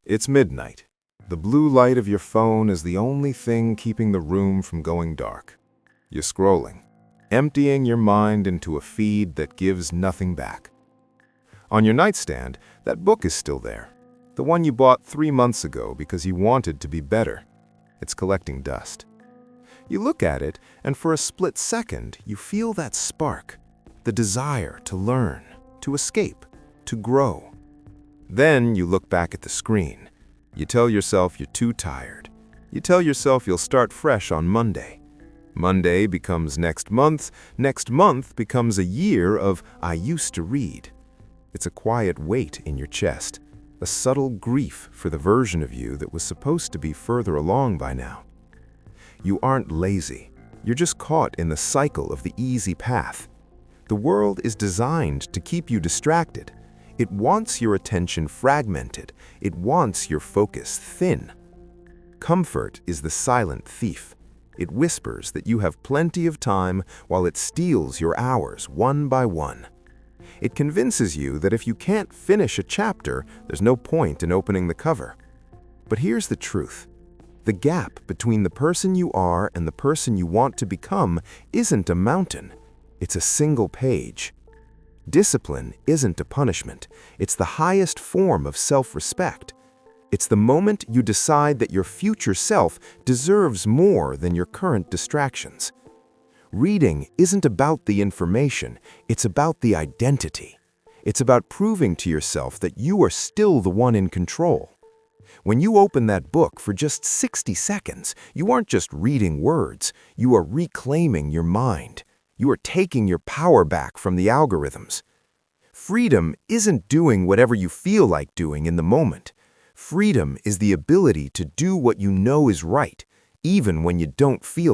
It's midnight. The blue light of your phone is the only thing keeping the room from going dark. You're scrolling, emptying your mind into a feed that gives nothing back. On your nightstand, that book is still there. The one you bought 3 months ago because you wanted to be better. It's collecting dust. You look at it, and for a split second, you feel that spark, the desire to learn, to escape, to grow. Then you look back at the screen. You tell yourself you're too tired. You tell yourself you'll start fresh on Monday. Monday becomes next month becomes a year of "I used to read." It's a quiet weight in your chest, a subtle grief for the version of you that was supposed to be further along by now. You aren't lazy. You're just caught in the cycle of the easy path. The world is designed to keep you distracted. It wants your attention fragmented. It wants your focus thin. Comfort is the silent thief. It whispers that you have plenty of time while it steals your hours one by one. It convinces you that if you can't finish a chapter, there's no point in opening the cover. But here's the truth. The gap between the person you are and the person you want to become isn't a mountain. It's a single page. Discipline isn't a punishment. It's the highest form of self-respect. It's the moment you decide that your future self deserves more than your current distractions. Reading isn't about the information, it's about the identity. It's about proving to yourself that you are still the one in control. When you open that book for just 60 seconds, you aren't just reading words, you are reclaiming your mind. You are taking your power back from the algorithms. Freedom isn't doing whatever you feel like doing in the moment. Freedom is the ability to do what you know is right, even when you don't feel like it.